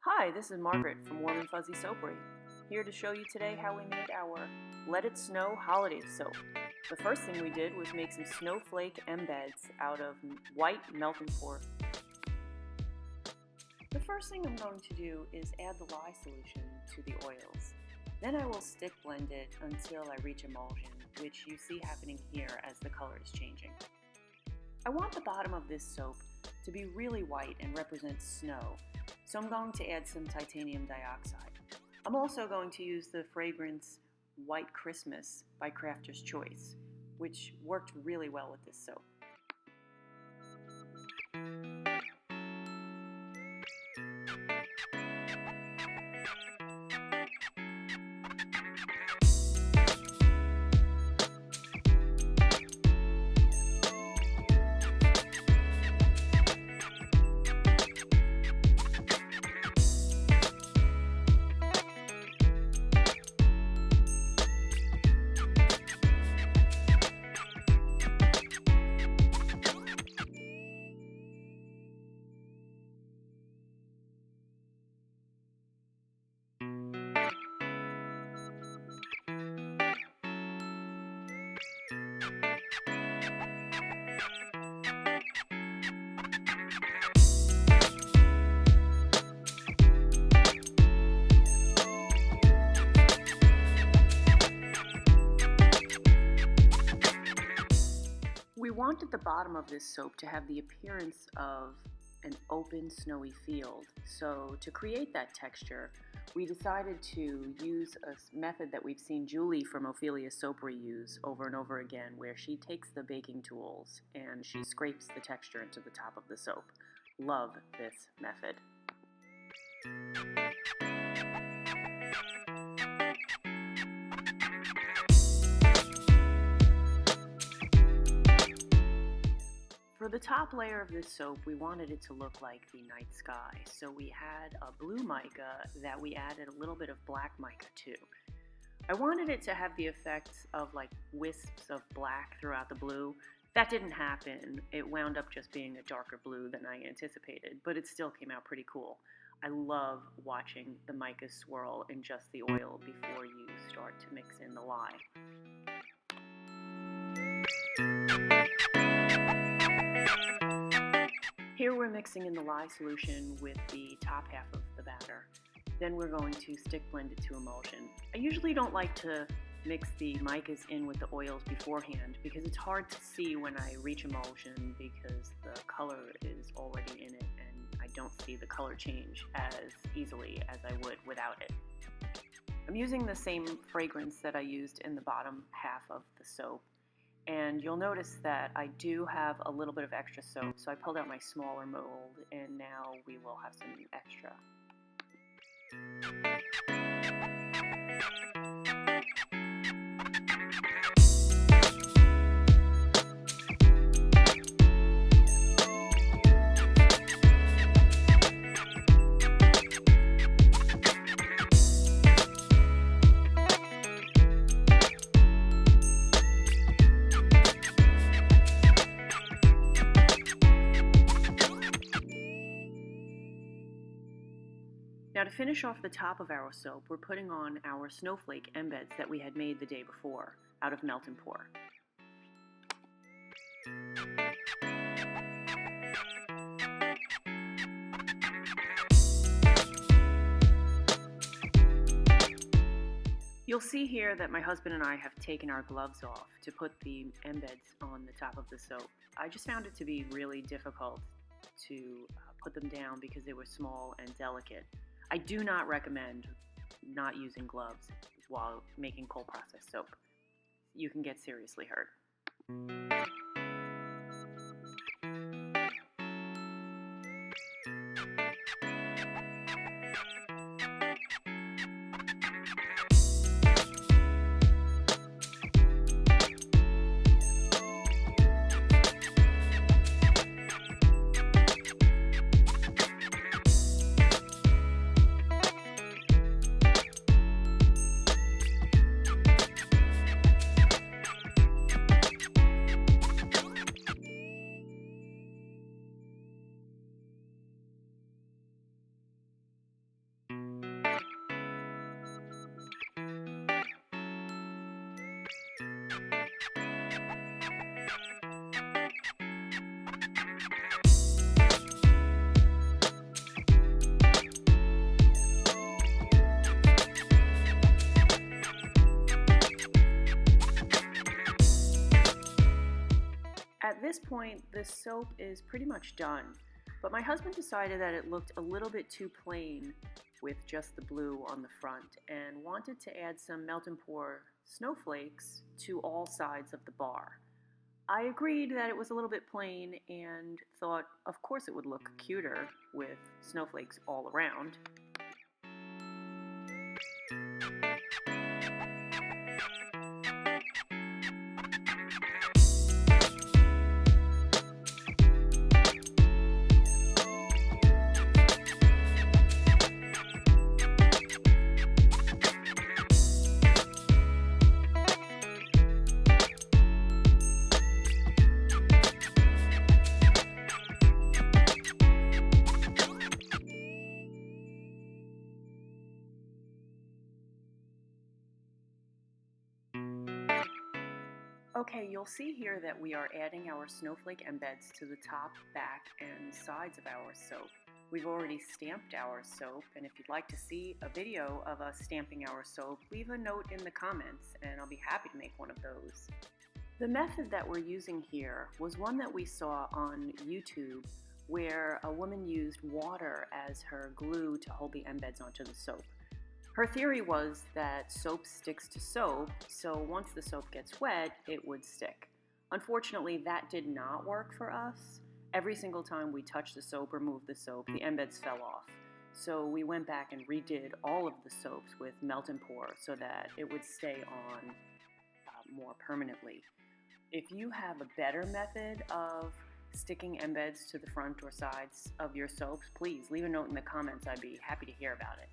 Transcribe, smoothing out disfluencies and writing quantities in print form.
Hi, this is Margaret from Warm and Fuzzy Soapery, here to show you today how we made our Let It Snow holiday soap. The first thing we did was make some snowflake embeds out of white melt and pour. The first thing I'm going to do is add the lye solution to the oils. Then I will stick blend it until I reach emulsion, which you see happening here as the color is changing. I want the bottom of this soap to be really white and represent snow, so I'm going to add some titanium dioxide. I'm also going to use the fragrance White Christmas by Crafter's Choice, which worked really well with this soap. We wanted the bottom of this soap to have the appearance of an open snowy field. So to create that texture, we decided to use a method that we've seen Julie from Ophelia Soapery use over and over again, where she takes the baking tools and she scrapes the texture into the top of the soap. Love this method. For the top layer of this soap, we wanted it to look like the night sky, so we had a blue mica that we added a little bit of black mica to. I wanted it to have the effects of like wisps of black throughout the blue. That didn't happen. It wound up just being a darker blue than I anticipated, but it still came out pretty cool. I love watching the mica swirl in just the oil before you start to mix in the lye. Here we're mixing in the lye solution with the top half of the batter. Then we're going to stick blend it to emulsion. I usually don't like to mix the micas in with the oils beforehand because it's hard to see when I reach emulsion because the color is already in it and I don't see the color change as easily as I would without it. I'm using the same fragrance that I used in the bottom half of the soap. And you'll notice that I do have a little bit of extra soap, so I pulled out my smaller mold, and now we will have some extra. Now to finish off the top of our soap, we're putting on our snowflake embeds that we had made the day before out of melt and pour. You'll see here that my husband and I have taken our gloves off to put the embeds on the top of the soap. I just found it to be really difficult to put them down because they were small and delicate. I do not recommend not using gloves while making cold processed soap. You can get seriously hurt. At this point, the soap is pretty much done, but my husband decided that it looked a little bit too plain with just the blue on the front and wanted to add some melt and pour snowflakes to all sides of the bar. I agreed that it was a little bit plain and thought, of course, it would look cuter with snowflakes all around. Okay, you'll see here that we are adding our snowflake embeds to the top, back, and sides of our soap. We've already stamped our soap, and if you'd like to see a video of us stamping our soap, leave a note in the comments and I'll be happy to make one of those. The method that we're using here was one that we saw on YouTube where a woman used water as her glue to hold the embeds onto the soap. Her theory was that soap sticks to soap, so once the soap gets wet, it would stick. Unfortunately, that did not work for us. Every single time we touched the soap or moved the soap, the embeds fell off. So we went back and redid all of the soaps with melt and pour so that it would stay on more permanently. If you have a better method of sticking embeds to the front or sides of your soaps, please leave a note in the comments. I'd be happy to hear about it.